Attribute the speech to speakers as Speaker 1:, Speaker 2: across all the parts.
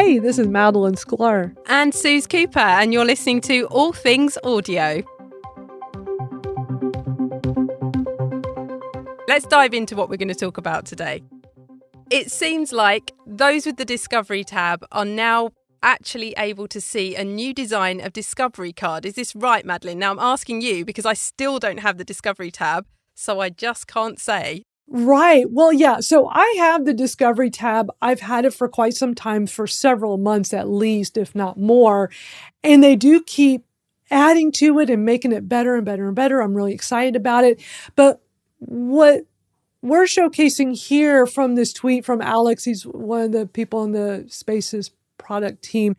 Speaker 1: Hey, this is Madeline Sklar.
Speaker 2: And Suze Cooper, and you're listening to All Things Audio. Let's dive into what we're going to talk about today. It seems like those with the Discovery tab are now actually able to see a new design of Discovery card. Is this right, Madeline? Now I'm asking you because I still don't have the Discovery tab, so I just can't say.
Speaker 1: Right. Well, yeah. So I have the Discovery tab. I've had it for quite some time, for several months at least, if not more. And they do keep adding to it and making it better and better and better. I'm really excited about it. But what we're showcasing here from this tweet from Alex, he's one of the people on the Spaces product team.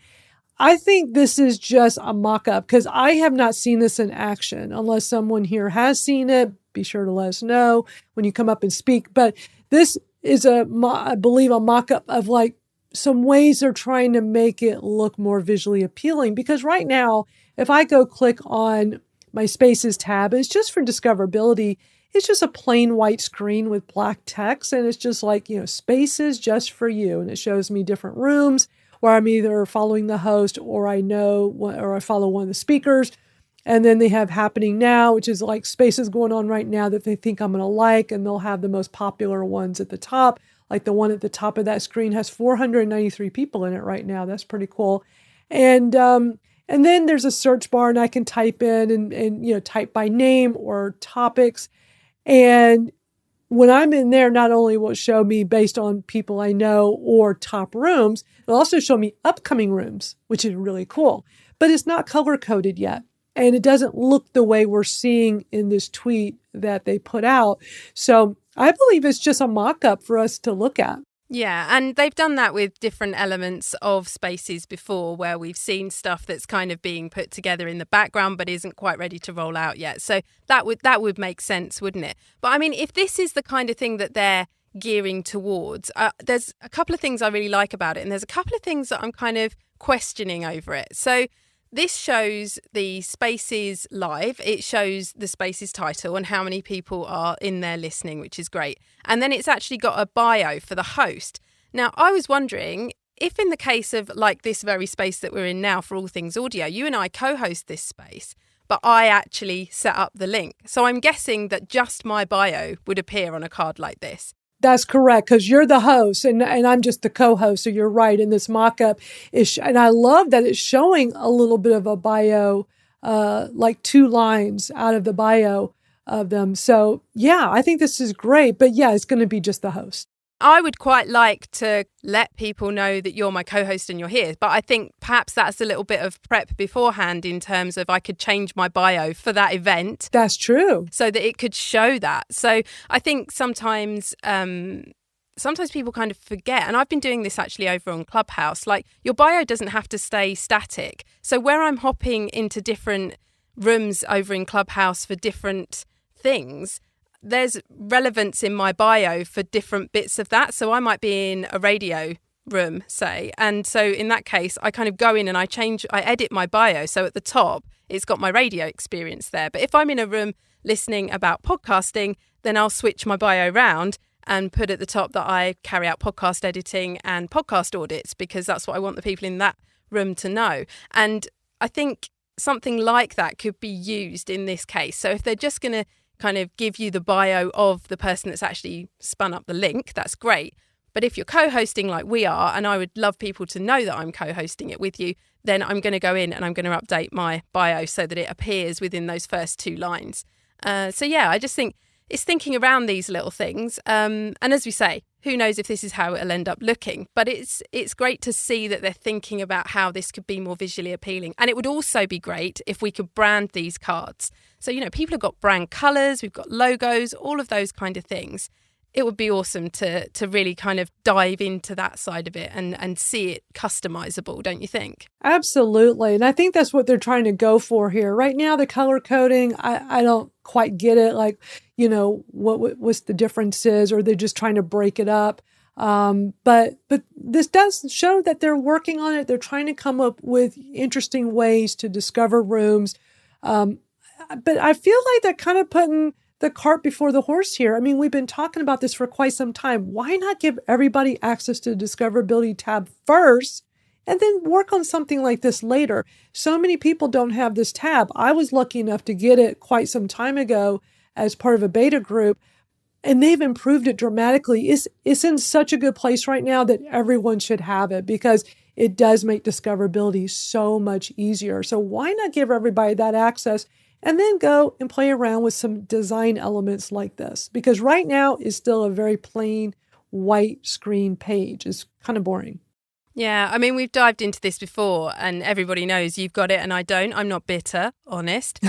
Speaker 1: I think this is just a mock-up because I have not seen this in action. Unless someone here has seen it, be sure to let us know when you come up and speak. But this is I believe, a mock-up of like some ways they're trying to make it look more visually appealing. Because right now, if I go click on my Spaces tab, it's just for discoverability. It's just a plain white screen with black text. And it's just like, Spaces just for you. And it shows me different rooms where I'm either following the host or I follow one of the speakers. And then they have Happening Now, which is like spaces going on right now that they think I'm going to like. And they'll have the most popular ones at the top. Like the one at the top of that screen has 493 people in it right now. That's pretty cool. And then there's a search bar and I can type in and type by name or topics. And when I'm in there, not only will it show me based on people I know or top rooms, it'll also show me upcoming rooms, which is really cool. But it's not color-coded yet. And it doesn't look the way we're seeing in this tweet that they put out. So I believe it's just a mock-up for us to look at.
Speaker 2: Yeah, and they've done that with different elements of Spaces before, where we've seen stuff that's kind of being put together in the background but isn't quite ready to roll out yet. So that would make sense, wouldn't it? But I mean, if this is the kind of thing that they're gearing towards, there's a couple of things I really like about it, and there's a couple of things that I'm kind of questioning over it. So this shows the Spaces live. It shows the Spaces title and how many people are in there listening, which is great. And then it's actually got a bio for the host. Now, I was wondering if in the case of like this very space that we're in now for All Things Audio, you and I co-host this space, but I actually set up the link. So I'm guessing that just my bio would appear on a card like this.
Speaker 1: That's correct, because you're the host and I'm just the co-host. So you're right. In this mock-up, and I love that it's showing a little bit of a bio, like 2 lines out of the bio of them. So yeah, I think this is great. But yeah, it's going to be just the host.
Speaker 2: I would quite like to let people know that you're my co-host and you're here, but I think perhaps that's a little bit of prep beforehand in terms of I could change my bio for that event.
Speaker 1: That's true.
Speaker 2: So that it could show that. So I think sometimes people kind of forget, and I've been doing this actually over on Clubhouse, like your bio doesn't have to stay static. So where I'm hopping into different rooms over in Clubhouse for different things, there's relevance in my bio for different bits of that. So I might be in a radio room, say. And so in that case, I kind of go in and I edit my bio. So at the top, it's got my radio experience there. But if I'm in a room listening about podcasting, then I'll switch my bio around and put at the top that I carry out podcast editing and podcast audits, because that's what I want the people in that room to know. And I think something like that could be used in this case. So if they're just going to kind of give you the bio of the person that's actually spun up the link, that's great. But if you're co-hosting like we are, and I would love people to know that I'm co-hosting it with you, then I'm going to go in and I'm going to update my bio so that it appears within those first 2 lines. So yeah, I just think it's thinking around these little things. And as we say, who knows if this is how it'll end up looking, but it's great to see that they're thinking about how this could be more visually appealing. And it would also be great if we could brand these cards. So, people have got brand colours, we've got logos, all of those kind of things. It would be awesome to really kind of dive into that side of it and see it customizable, don't you think?
Speaker 1: Absolutely. And I think that's what they're trying to go for here. Right now, the color coding, I don't quite get it. Like, what's the difference is, or they're just trying to break it up. But this does show that they're working on it. They're trying to come up with interesting ways to discover rooms. But I feel like they're kind of putting the cart before the horse here. I mean, we've been talking about this for quite some time. Why not give everybody access to the discoverability tab first and then work on something like this later. So many people don't have this tab. I was lucky enough to get it quite some time ago as part of a beta group, and they've improved it dramatically. It's in such a good place right now that everyone should have it because it does make discoverability so much easier. So why not give everybody that access and then go and play around with some design elements like this? Because right now it's still a very plain white screen page. It's kind of boring.
Speaker 2: Yeah, I mean, we've dived into this before and everybody knows you've got it and I don't. I'm not bitter, honest.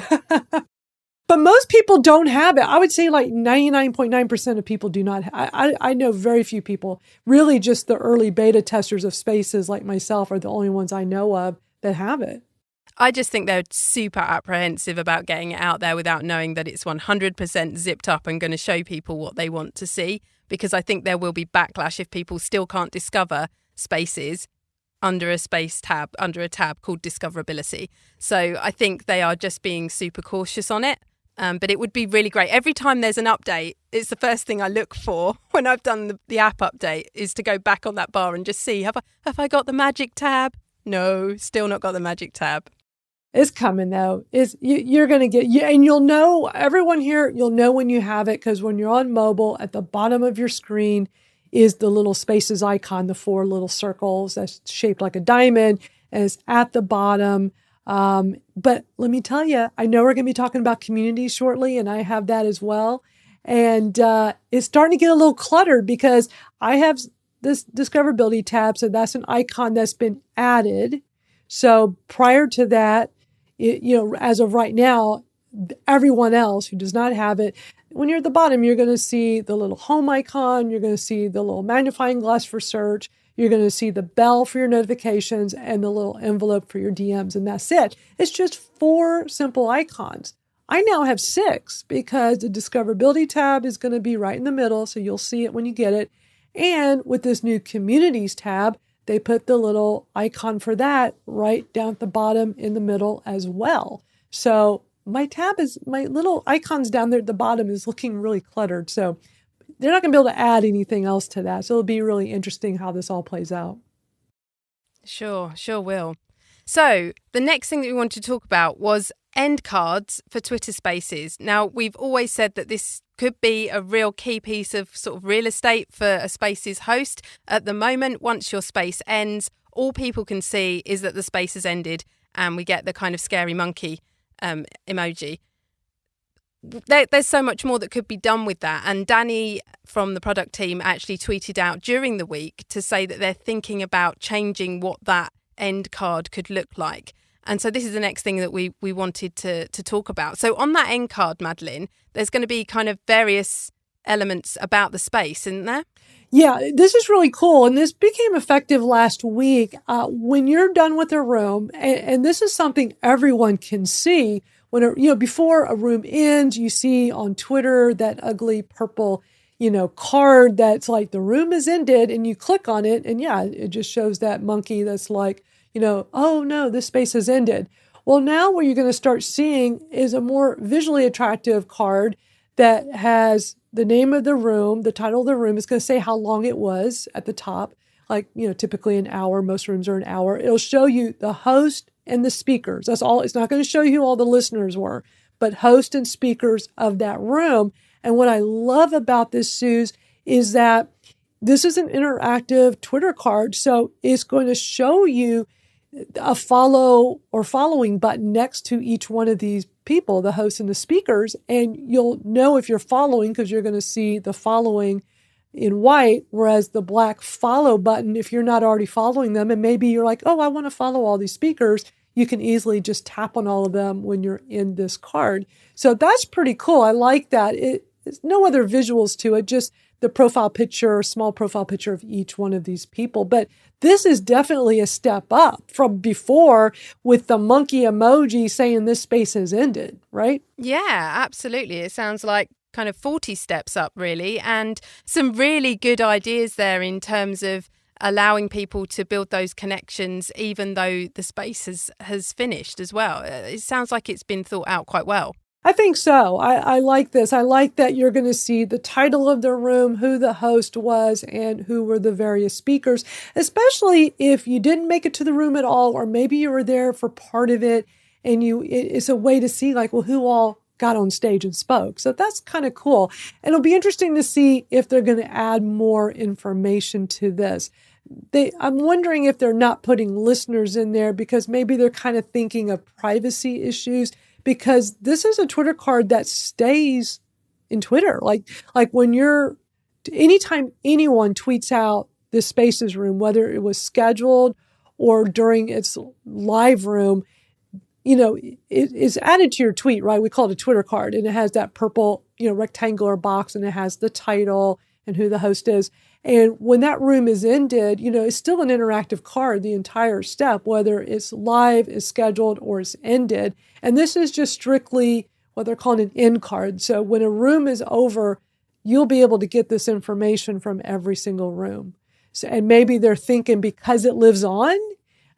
Speaker 1: But most people don't have it. I would say like 99.9% of people do not. I know very few people. Really just the early beta testers of spaces like myself are the only ones I know of that have it.
Speaker 2: I just think they're super apprehensive about getting it out there without knowing that it's 100% zipped up and going to show people what they want to see. Because I think there will be backlash if people still can't discover spaces under a space tab, under a tab called discoverability. So I think they are just being super cautious on it. But it would be really great. Every time there's an update, it's the first thing I look for when I've done the app update is to go back on that bar and just see, have I got the magic tab? No, still not got the magic tab.
Speaker 1: It's coming though. You're going to get, and you'll know, everyone here, you'll know when you have it because when you're on mobile, at the bottom of your screen is the little spaces icon, the 4 little circles that's shaped like a diamond, and it's at the bottom. But let me tell you, I know we're going to be talking about communities shortly, and I have that as well. And it's starting to get a little cluttered because I have this discoverability tab, so that's an icon that's been added. So prior to that, as of right now, everyone else who does not have it, when you're at the bottom, you're going to see the little home icon, you're going to see the little magnifying glass for search, you're going to see the bell for your notifications and the little envelope for your DMs, and that's it. It's just 4 simple icons. I now have 6 because the discoverability tab is going to be right in the middle, so you'll see it when you get it. And with this new communities tab, they put the little icon for that right down at the bottom in the middle as well. So my little icons down there at the bottom is looking really cluttered. So they're not going to be able to add anything else to that. So it'll be really interesting how this all plays out.
Speaker 2: Sure will. So the next thing that we wanted to talk about was end cards for Twitter Spaces. Now, we've always said that this could be a real key piece of sort of real estate for a Spaces host. At the moment, once your space ends, all people can see is that the space has ended and we get the kind of scary monkey emoji. There's so much more that could be done with that. And Danny from the product team actually tweeted out during the week to say that they're thinking about changing what that end card could look like. And so this is the next thing that we wanted to talk about. So on that end card, Madeline, there's going to be kind of various elements about the space, isn't there?
Speaker 1: Yeah, this is really cool. And this became effective last week. When you're done with a room, and this is something everyone can see, before a room ends, you see on Twitter that ugly purple, card that's like the room is ended, and you click on it. And yeah, it just shows that monkey that's like, oh no, this space has ended. Well, now what you're going to start seeing is a more visually attractive card that has the name of the room, the title of the room. Is going to say how long it was at the top, like, typically an hour. Most rooms are an hour. It'll show you the host and the speakers. That's all. It's not going to show you who all the listeners were, but host and speakers of that room. And what I love about this, Suze, is that this is an interactive Twitter card. So it's going to show you a follow or following button next to each one of these people, the hosts and the speakers. And you'll know if you're following because you're going to see the following in white, whereas the black follow button, if you're not already following them, and maybe you're like, oh, I want to follow all these speakers, you can easily just tap on all of them when you're in this card. So that's pretty cool. I like that. It's no other visuals to it, just the profile picture, small profile picture of each one of these people. But this is definitely a step up from before with the monkey emoji saying this space has ended, right?
Speaker 2: Yeah, absolutely. It sounds like kind of 40 steps up, really, and some really good ideas there in terms of allowing people to build those connections, even though the space has finished as well. It sounds like it's been thought out quite well.
Speaker 1: I think so. I like this. I like that you're going to see the title of the room, who the host was, and who were the various speakers, especially if you didn't make it to the room at all, or maybe you were there for part of it, and it's a way to see like, well, who all got on stage and spoke. So that's kind of cool. And it'll be interesting to see if they're going to add more information to this. I'm wondering if they're not putting listeners in there because maybe they're kind of thinking of privacy issues, because this is a Twitter card that stays in Twitter. Like anytime anyone tweets out the Spaces room, whether it was scheduled or during its live room, it is added to your tweet, right? We call it a Twitter card, and it has that purple, rectangular box, and it has the title and who the host is. And when that room is ended, it's still an interactive card, the entire step, whether it's live, is scheduled, or it's ended. And this is just strictly what they're calling an end card. So when a room is over, you'll be able to get this information from every single room. So, and maybe they're thinking because it lives on,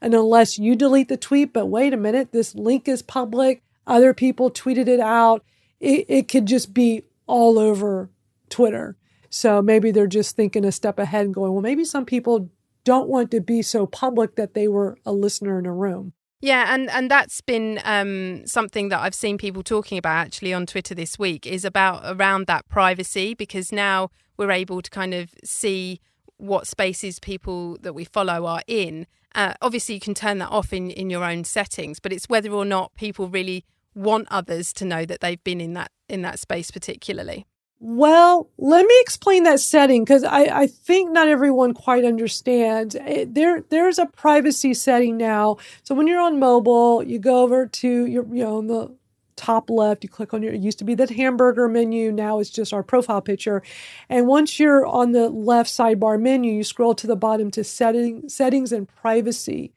Speaker 1: and unless you delete the tweet, but wait a minute, this link is public, other people tweeted it out, it could just be all over Twitter. So maybe they're just thinking a step ahead and going, well, maybe some people don't want to be so public that they were a listener in a room.
Speaker 2: Yeah, and that's been something that I've seen people talking about actually on Twitter this week, is around that privacy, because now we're able to kind of see what spaces people that we follow are in. Obviously, you can turn that off in your own settings, but it's whether or not people really want others to know that they've been in that space particularly.
Speaker 1: Well, let me explain that setting, because I think not everyone quite understands. There's a privacy setting now. So when you're on mobile, you go over to your, on the top left, you click on it used to be that hamburger menu. Now it's just our profile picture. And once you're on the left sidebar menu, you scroll to the bottom to settings and privacy.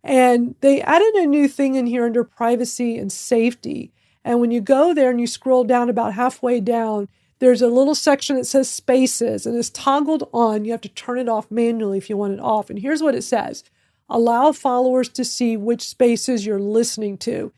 Speaker 1: And they added a new thing in here under privacy and safety. And when you go there and you scroll down about halfway down, there's a little section that says Spaces, and it's toggled on. You have to turn it off manually if you want it off. And here's what it says: allow followers to see which spaces you're listening to.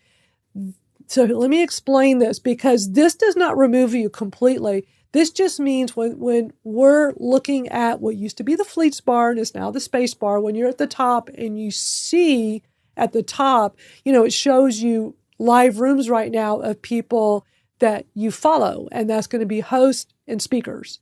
Speaker 1: So let me explain this, because this does not remove you completely. This just means when we're looking at what used to be the Fleets bar and is now the Space bar, when you're at the top and you see at the top, it shows you live rooms right now of people that you follow, and that's going to be hosts and speakers.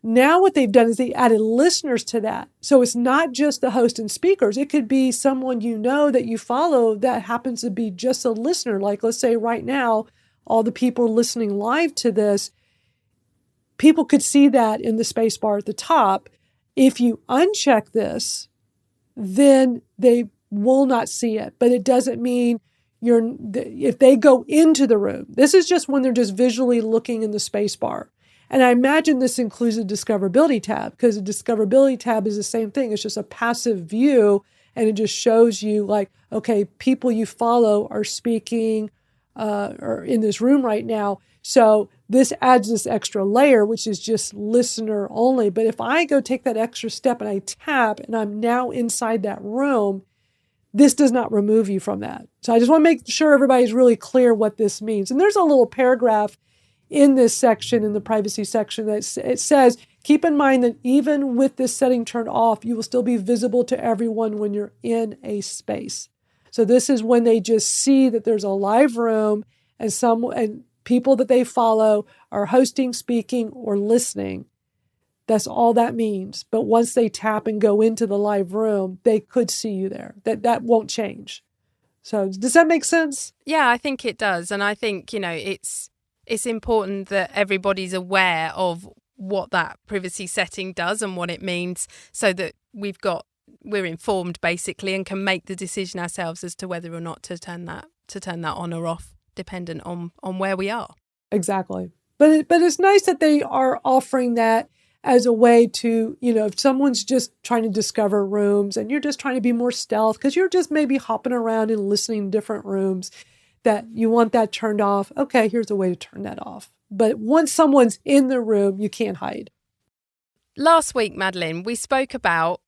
Speaker 1: Now what they've done is they added listeners to that. So it's not just the host and speakers. It could be someone that you follow that happens to be just a listener. Like, let's say right now, all the people listening live to this, people could see that in the space bar at the top. If you uncheck this, then they will not see it. But it doesn't mean if they go into the room. This is just when they're just visually looking in the space bar. And I imagine this includes a discoverability tab, because the discoverability tab is the same thing. It's just a passive view, and it just shows you like, okay, people you follow are speaking or in this room right now. So this adds this extra layer, which is just listener only. But if I go take that extra step and I tap and I'm now inside that room, this does not remove you from that. So I just want to make sure everybody's really clear what this means. And there's a little paragraph in this section, in the privacy section, that it says, keep in mind that even with this setting turned off, you will still be visible to everyone when you're in a space. So this is when they just see that there's a live room and people that they follow are hosting, speaking, or listening. That's all that means. But once they tap and go into the live room, they could see you there. That won't change. So does that make sense?
Speaker 2: Yeah, I think it does. And I think, it's important that everybody's aware of what that privacy setting does and what it means, so that we're informed basically and can make the decision ourselves as to whether or not to turn that on or off, dependent on where we are.
Speaker 1: Exactly. But it's nice that they are offering that as a way to, if someone's just trying to discover rooms and you're just trying to be more stealth because you're just maybe hopping around and listening to different rooms, that you want that turned off. Okay, here's a way to turn that off. But once someone's in the room, you can't hide.
Speaker 2: Last week, Madeline, we spoke about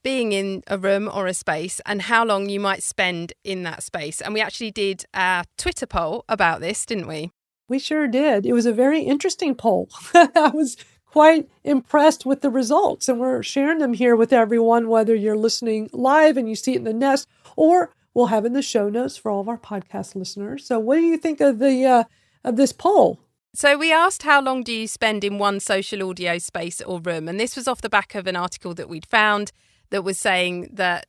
Speaker 2: being in a room or a space and how long you might spend in that space. And we actually did a Twitter poll about this, didn't we?
Speaker 1: We sure did. It was a very interesting poll. I was quite impressed with the results, and we're sharing them here with everyone, whether you're listening live and you see it in the nest, or we'll have it in the show notes for all of our podcast listeners. So what do you think of the of this poll?
Speaker 2: So we asked how long do you spend in one social audio space or room? And this was off the back of an article that we'd found that was saying that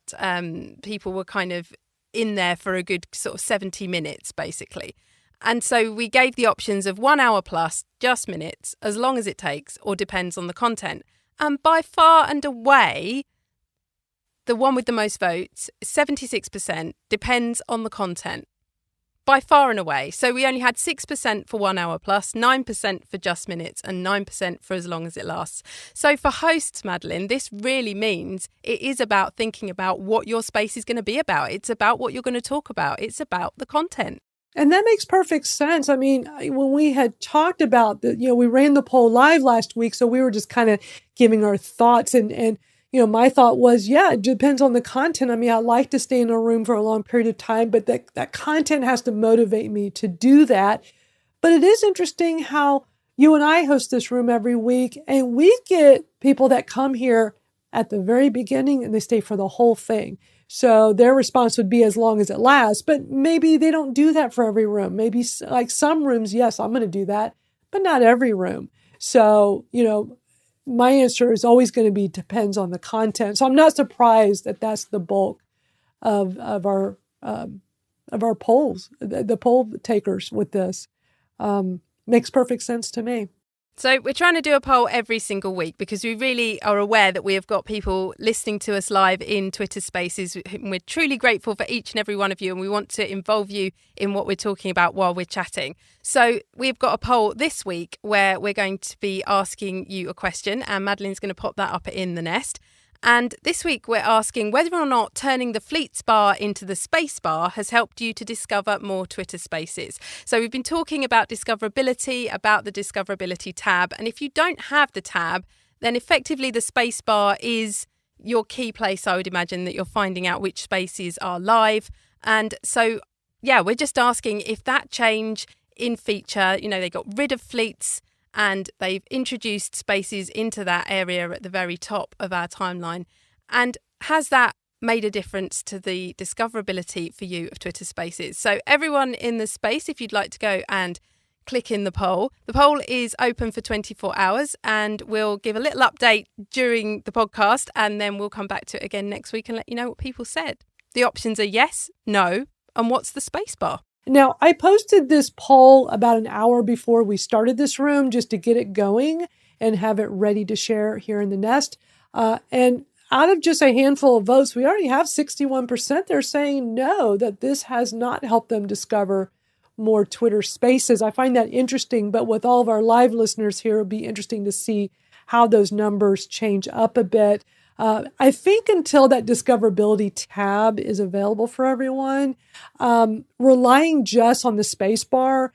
Speaker 2: people were kind of in there for a good sort of 70 minutes, basically. And so we gave the options of 1 hour plus, just minutes, as long as it takes, or depends on the content. And by far and away, the one with the most votes, 76%, depends on the content. By far and away. So we only had 6% for 1 hour plus, 9% for just minutes, and 9% for as long as it lasts. So for hosts, Madeline, this really means it is about thinking about what your space is going to be about. It's about what you're going to talk about. It's about the content.
Speaker 1: And that makes perfect sense. I mean, when we had talked about we ran the poll live last week, so we were just kind of giving our thoughts and my thought was, yeah, it depends on the content. I mean, I like to stay in a room for a long period of time, but that content has to motivate me to do that. But it is interesting how you and I host this room every week, and we get people that come here at the very beginning and they stay for the whole thing. So their response would be as long as it lasts, but maybe they don't do that for every room. Maybe like some rooms, yes, I'm going to do that, but not every room. So, my answer is always going to be depends on the content. So I'm not surprised that that's the bulk of our polls, the poll takers with this. Makes perfect sense to me.
Speaker 2: So we're trying to do a poll every single week because we really are aware that we have got people listening to us live in Twitter Spaces. We're truly grateful for each and every one of you, and we want to involve you in what we're talking about while we're chatting. So we've got a poll this week where we're going to be asking you a question, and Madeline's going to pop that up in the nest. And this week we're asking whether or not turning the Fleets bar into the Space bar has helped you to discover more Twitter Spaces. So we've been talking about discoverability, about the discoverability tab. And if you don't have the tab, then effectively the Space bar is your key place, I would imagine, that you're finding out which spaces are live. And so, yeah, we're just asking if that change in feature, they got rid of Fleets and they've introduced spaces into that area at the very top of our timeline. And has that made a difference to the discoverability for you of Twitter Spaces? So everyone in the space, if you'd like to go and click in the poll is open for 24 hours and we'll give a little update during the podcast and then we'll come back to it again next week and let you know what people said. The options are yes, no, and what's the space bar?
Speaker 1: Now, I posted this poll about an hour before we started this room just to get it going and have it ready to share here in the nest. And out of just a handful of votes, we already have 61%. They're saying no, that this has not helped them discover more Twitter Spaces. I find that interesting, but with all of our live listeners here, it'll be interesting to see how those numbers change up a bit. I think until that discoverability tab is available for everyone, relying just on the space bar,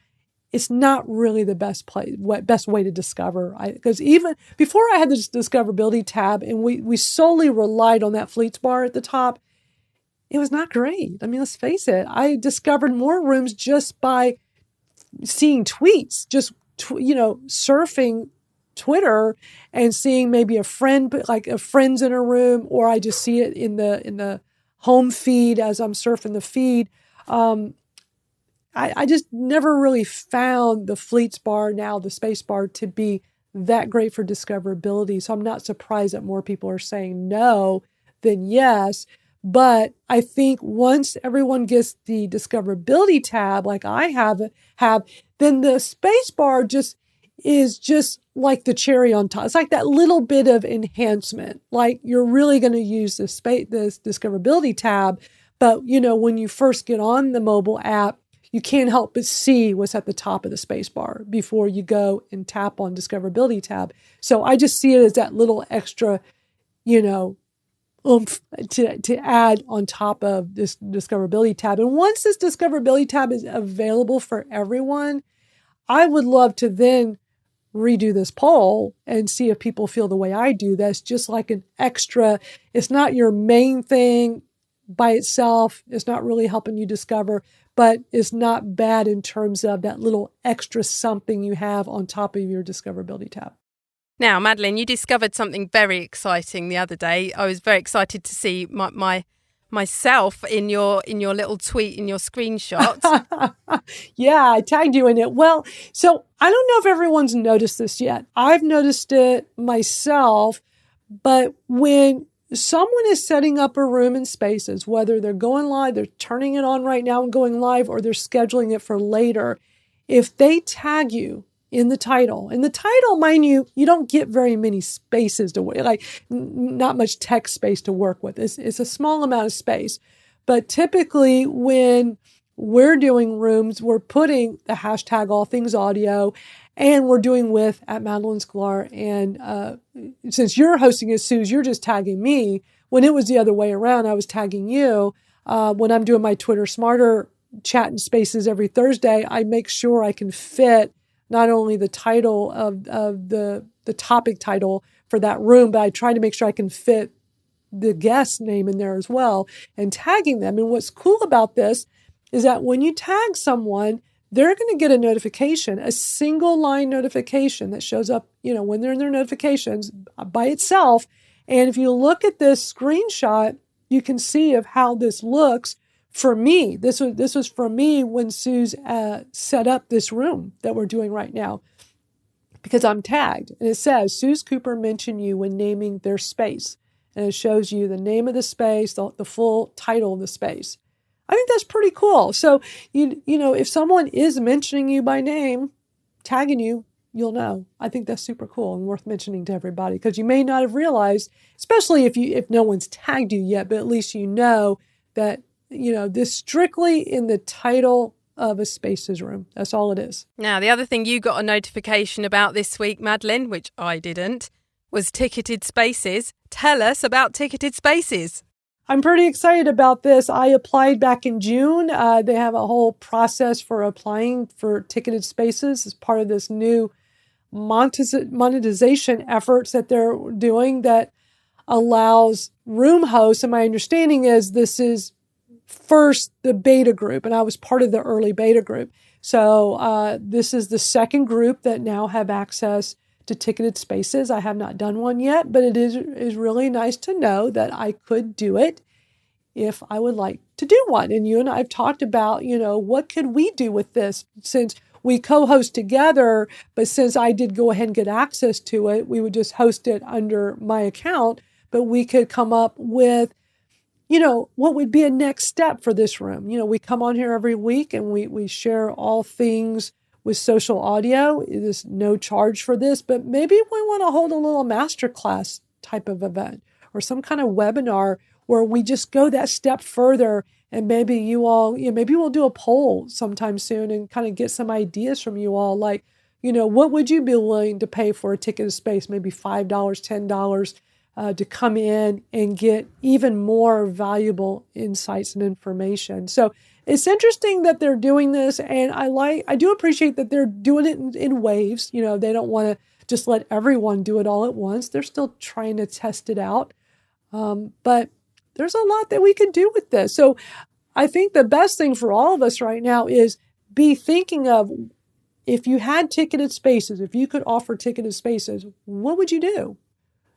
Speaker 1: it's not really the best way to discover. Because even before I had this discoverability tab and we solely relied on that Fleets bar at the top, it was not great. I mean, let's face it. I discovered more rooms just by seeing tweets, just, surfing Twitter and seeing maybe a friend, like a friend's in a room, or I just see it in the home feed as I'm surfing the feed. I just never really found the Fleets bar, now the space bar, to be that great for discoverability. So I'm not surprised that more people are saying no than yes. But I think once everyone gets the discoverability tab, like I have, then the space bar is just like the cherry on top. It's like that little bit of enhancement. Like you're really going to use this discoverability tab. But, when you first get on the mobile app, you can't help but see what's at the top of the space bar before you go and tap on discoverability tab. So I just see it as that little extra, oomph to add on top of this discoverability tab. And once this discoverability tab is available for everyone, I would love to then redo this poll and see if people feel the way I do. That's just like an extra, it's not your main thing. by itself. It's not really helping you discover, but it's not bad in terms of that little extra something you have on top of your discoverability tab.
Speaker 2: Now, Madeline, you discovered something very exciting the other day. I was very excited to see myself in your little tweet, in your screenshot.
Speaker 1: Yeah, I tagged you in it. Well, so I don't know if everyone's noticed this yet. I've noticed it myself, but when someone is setting up a room in Spaces, whether they're going live, they're turning it on right now and going live, or they're scheduling it for later, if they tag you in the title, and the title, mind you, you don't get very many spaces to work, like not much text space to work with. It's a small amount of space. But typically when we're doing rooms, we're putting the hashtag all things audio, and we're doing with at Madeline Sklar. And since you're hosting it, Suze, you're just tagging me. When it was the other way around, I was tagging you. When I'm doing my Twitter Smarter chat and Spaces every Thursday, I make sure I can fit not only the title of the topic title for that room, but I try to make sure I can fit the guest name in there as well and tagging them. And what's cool about this is that when you tag someone, they're going to get a notification, a single line notification that shows up, when they're in their notifications by itself. And if you look at this screenshot, you can see of how this looks. For me, this was for me when Suze set up this room that we're doing right now, because I'm tagged. And it says, Suze Cooper mentioned you when naming their space. And it shows you the name of the space, the full title of the space. I think that's pretty cool. So, if someone is mentioning you by name, tagging you, you'll know. I think that's super cool and worth mentioning to everybody, because you may not have realized, especially if no one's tagged you yet, but at least you know that, this strictly in the title of a Spaces room. That's all it is.
Speaker 2: Now, the other thing you got a notification about this week, Madeline, which I didn't, was Ticketed Spaces. Tell us about Ticketed Spaces.
Speaker 1: I'm pretty excited about this. I applied back in June. They have a whole process for applying for Ticketed Spaces as part of this new monetization efforts that they're doing that allows room hosts. And my understanding is this is first the beta group, and I was part of the early beta group. So this is the second group that now have access to Ticketed Spaces. I have not done one yet, but it is really nice to know that I could do it if I would like to do one. And you and I have talked about, what could we do with this, since we co-host together, but since I did go ahead and get access to it, we would just host it under my account, but we could come up with, what would be a next step for this room. We come on here every week and we share all things with social audio. There's no charge for this, but maybe we want to hold a little masterclass type of event or some kind of webinar where we just go that step further. And maybe you all, maybe we'll do a poll sometime soon and kind of get some ideas from you all. Like, what would you be willing to pay for a ticket of space? Maybe $5, $10 to come in and get even more valuable insights and information. So it's interesting that they're doing this, and I do appreciate that they're doing it in waves. They don't want to just let everyone do it all at once. They're still trying to test it out. But there's a lot that we can do with this. So I think the best thing for all of us right now is be thinking of, if you had ticketed spaces, if you could offer ticketed spaces, what would you do?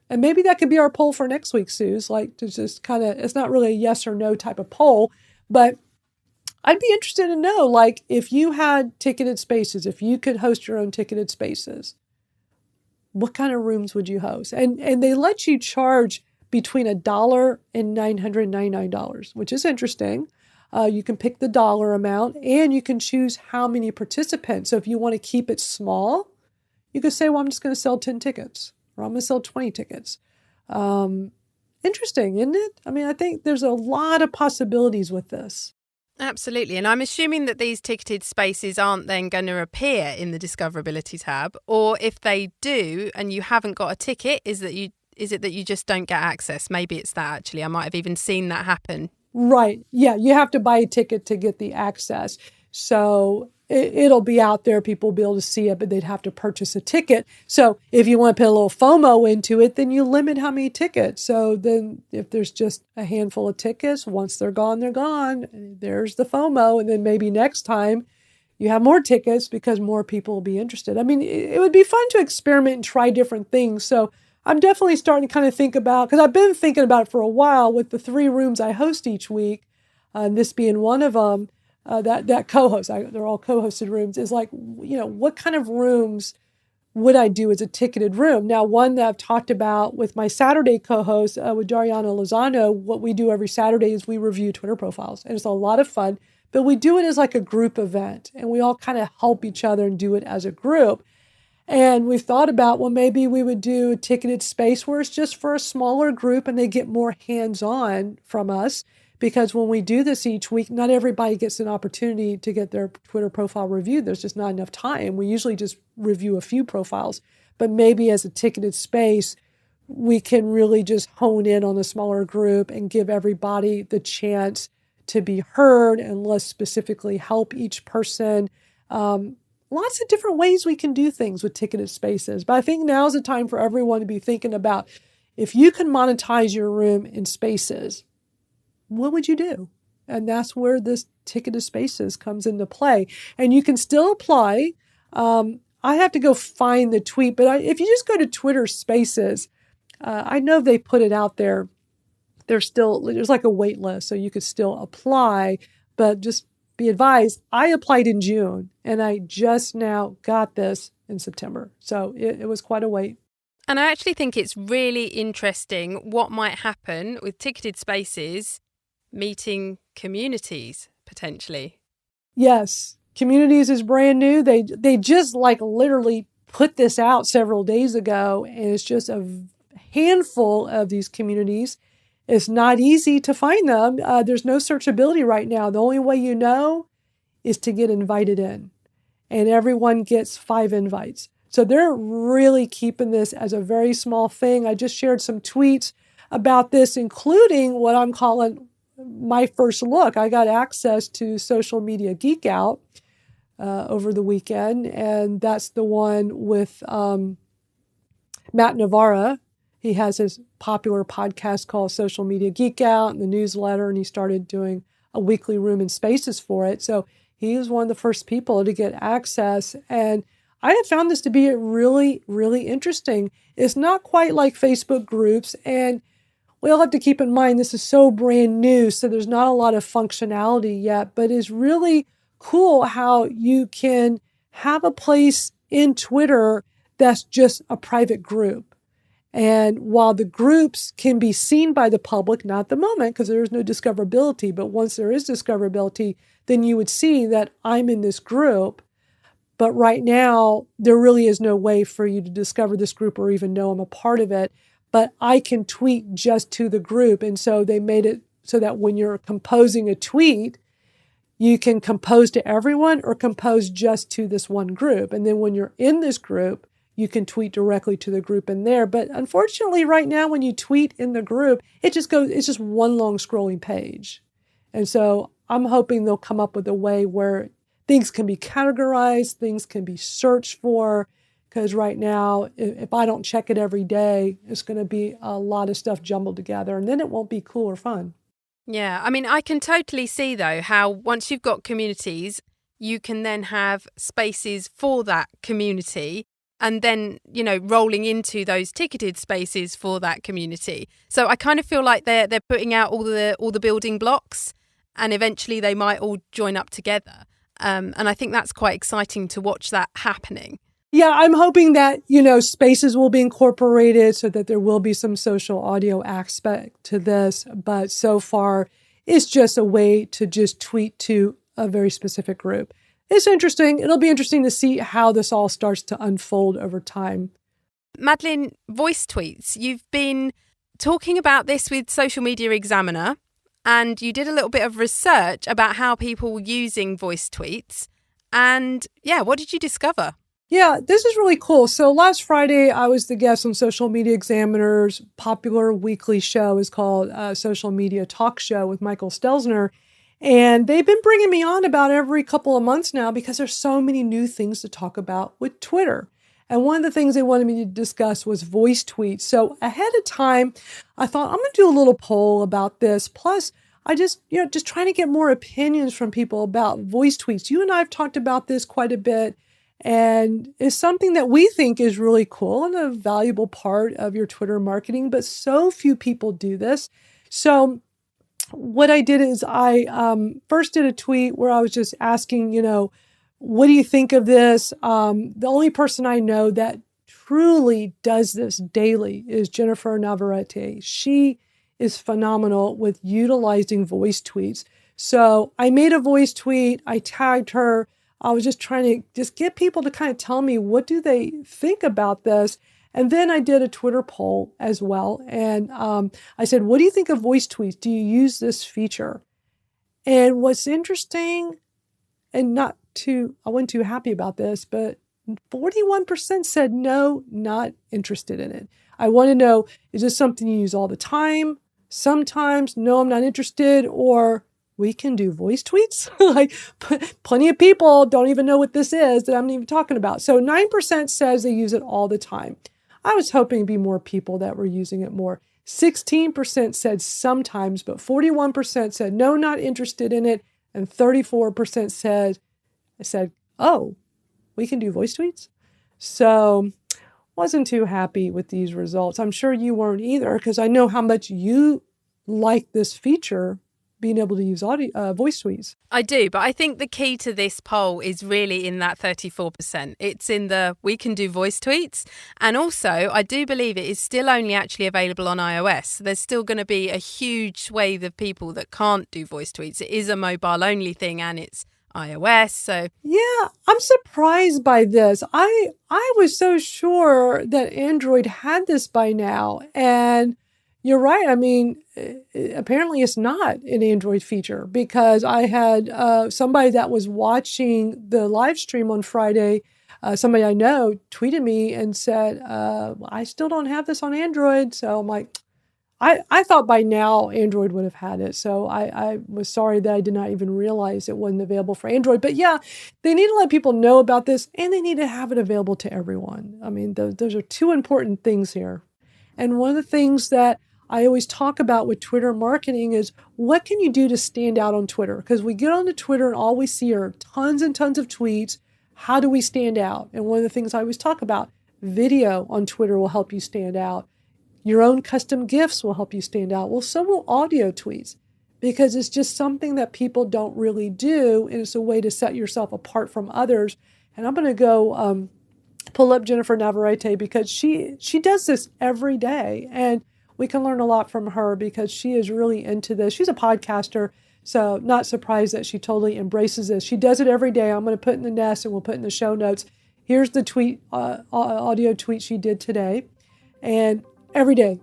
Speaker 1: And maybe that could be our poll for next week, Suze, like to just kind of, it's not really a yes or no type of poll, but I'd be interested to know, like, if you had ticketed spaces, if you could host your own ticketed spaces, what kind of rooms would you host? And they let you charge between $1 and $999, which is interesting. You can pick the dollar amount and you can choose how many participants. So if you want to keep it small, you could say, well, I'm just going to sell 10 tickets or I'm going to sell 20 tickets. Interesting, isn't it? I mean, I think there's a lot of possibilities with this.
Speaker 2: Absolutely. And I'm assuming that these ticketed spaces aren't then going to appear in the discoverability tab, or if they do and you haven't got a ticket, is it that you just don't get access? Maybe it's that, actually. I might have even seen that happen.
Speaker 1: Right. Yeah, you have to buy a ticket to get the access. So it'll be out there. People will be able to see it, but they'd have to purchase a ticket. So if you want to put a little FOMO into it, then you limit how many tickets. So then if there's just a handful of tickets, once they're gone, they're gone. There's the FOMO. And then maybe next time you have more tickets because more people will be interested. I mean, it would be fun to experiment and try different things. So I'm definitely starting to kind of think about, because I've been thinking about it for a while with the 3 rooms I host each week, this being one of them. That co-host, they're all co-hosted rooms, is like, what kind of rooms would I do as a ticketed room? Now, one that I've talked about with my Saturday co-host, with Dariana Lozano, what we do every Saturday is we review Twitter profiles. And it's a lot of fun, but we do it as like a group event. And we all kind of help each other and do it as a group. And we've thought about, well, maybe we would do a ticketed space where it's just for a smaller group and they get more hands-on from us. Because when we do this each week, not everybody gets an opportunity to get their Twitter profile reviewed. There's just not enough time. We usually just review a few profiles. But maybe as a ticketed space, we can really just hone in on a smaller group and give everybody the chance to be heard and less specifically help each person. Lots of different ways we can do things with ticketed spaces. But I think now's the time for everyone to be thinking about, if you can monetize your room in spaces, what would you do? And that's where this ticketed spaces comes into play. And you can still apply. I have to go find the tweet, but if you just go to Twitter Spaces, I know they put it out there. There's like a wait list, so you could still apply, but just be advised, I applied in June and I just now got this in September. So it was quite a wait.
Speaker 2: And I actually think it's really interesting what might happen with ticketed spaces meeting communities, potentially.
Speaker 1: Yes. Communities is brand new. They just like literally put this out several days ago, and it's just a handful of these communities. It's not easy to find them. There's no searchability right now. The only way you know is to get invited in, and everyone gets 5 invites. So they're really keeping this as a very small thing. I just shared some tweets about this, including what I'm calling my first look. I got access to Social Media Geek Out over the weekend, and that's the one with Matt Navarra. He has his popular podcast called Social Media Geek Out and the newsletter, and he started doing a weekly room in spaces for it. So he was one of the first people to get access, and I have found this to be really, really interesting. It's not quite like Facebook groups, and we all have to keep in mind this is so brand new, so there's not a lot of functionality yet, but it's really cool how you can have a place in Twitter that's just a private group. And while the groups can be seen by the public, not at the moment because there is no discoverability, but once there is discoverability, then you would see that I'm in this group. But right now, there really is no way for you to discover this group or even know I'm a part of it. But I can tweet just to the group. And so they made it so that when you're composing a tweet, you can compose to everyone or compose just to this one group. And then when you're in this group, you can tweet directly to the group in there. But unfortunately, right now, when you tweet in the group, it's just one long scrolling page. And so I'm hoping they'll come up with a way where things can be categorized, things can be searched for. Because right now, if I don't check it every day, it's going to be a lot of stuff jumbled together, and then it won't be cool or fun.
Speaker 2: Yeah, I mean, I can totally see, though, how once you've got communities, you can then have spaces for that community and then, rolling into those ticketed spaces for that community. So I kind of feel like they're putting out all the building blocks, and eventually they might all join up together. And I think that's quite exciting to watch that happening.
Speaker 1: Yeah, I'm hoping that, spaces will be incorporated so that there will be some social audio aspect to this. But so far, it's just a way to just tweet to a very specific group. It's interesting. It'll be interesting to see how this all starts to unfold over time.
Speaker 2: Madeline, voice tweets. You've been talking about this with Social Media Examiner, and you did a little bit of research about how people were using voice tweets. And yeah, what did you discover?
Speaker 1: Yeah, this is really cool. So last Friday, I was the guest on Social Media Examiner's popular weekly show. It's called Social Media Talk Show with Michael Stelzner. And they've been bringing me on about every couple of months now because there's so many new things to talk about with Twitter. And one of the things they wanted me to discuss was voice tweets. So ahead of time, I thought I'm going to do a little poll about this. Plus, I just trying to get more opinions from people about voice tweets. You and I have talked about this quite a bit, and it's something that we think is really cool and a valuable part of your Twitter marketing, but so few people do this. So what I did is I first did a tweet where I was just asking, what do you think of this? The only person I know that truly does this daily is Jennifer Navarrete. She is phenomenal with utilizing voice tweets. So I made a voice tweet. I tagged her. I was just trying to just get people to kind of tell me what do they think about this. And then I did a Twitter poll as well. And I said, what do you think of voice tweets? Do you use this feature? And what's interesting, and I wasn't too happy about this, but 41% said no, not interested in it. I want to know, is this something you use all the time? Sometimes, no, I'm not interested, or we can do voice tweets. Like plenty of people don't even know what this is that I'm even talking about. So 9% says they use it all the time. I was hoping to be more people that were using it more. 16% said sometimes, but 41% said no, not interested in it. And 34% said, oh, we can do voice tweets. So wasn't too happy with these results. I'm sure you weren't either, because I know how much you like this feature, being able to use voice tweets.
Speaker 2: I do, but I think the key to this poll is really in that 34%. It's in the we can do voice tweets. And also, I do believe it is still only actually available on iOS. There's still going to be a huge swathe of people that can't do voice tweets. It is a mobile only thing and it's iOS. So
Speaker 1: yeah, I'm surprised by this. I was so sure that Android had this by now. And you're right. I mean, apparently it's not an Android feature, because I had somebody that was watching the live stream on Friday, somebody I know tweeted me and said, I still don't have this on Android. So I'm like, I thought by now Android would have had it. So I was sorry that I did not even realize it wasn't available for Android. But yeah, they need to let people know about this, and they need to have it available to everyone. I mean, those are two important things here. And one of the things that I always talk about with Twitter marketing is, what can you do to stand out on Twitter? Because we get onto Twitter and all we see are tons and tons of tweets. How do we stand out? And one of the things I always talk about, video on Twitter will help you stand out. Your own custom GIFs will help you stand out. Well, so will audio tweets, because it's just something that people don't really do, and it's a way to set yourself apart from others. And I'm going to go pull up Jennifer Navarrete, because she does this every day, and we can learn a lot from her because she is really into this. She's a podcaster, so not surprised that she totally embraces this. She does it every day. I'm going to put in the nest and we'll put in the show notes. Here's the tweet, audio tweet she did today. And every day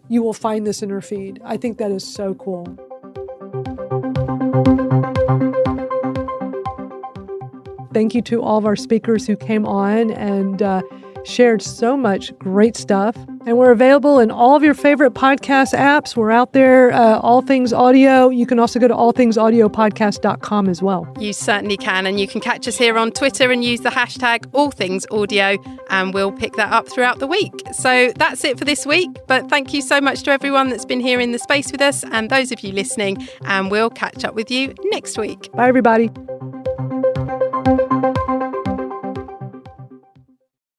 Speaker 1: you will find this in her feed. I think that is so cool. Thank you to all of our speakers who came on and shared so much great stuff. And we're available in all of your favorite podcast apps. We're out there, All Things Audio. You can also go to allthingsaudiopodcast.com as well.
Speaker 2: You certainly can. And you can catch us here on Twitter and use the hashtag AllThingsAudio, and we'll pick that up throughout the week. So that's it for this week. But thank you so much to everyone that's been here in the space with us, and those of you listening. And we'll catch up with you next week.
Speaker 1: Bye, everybody.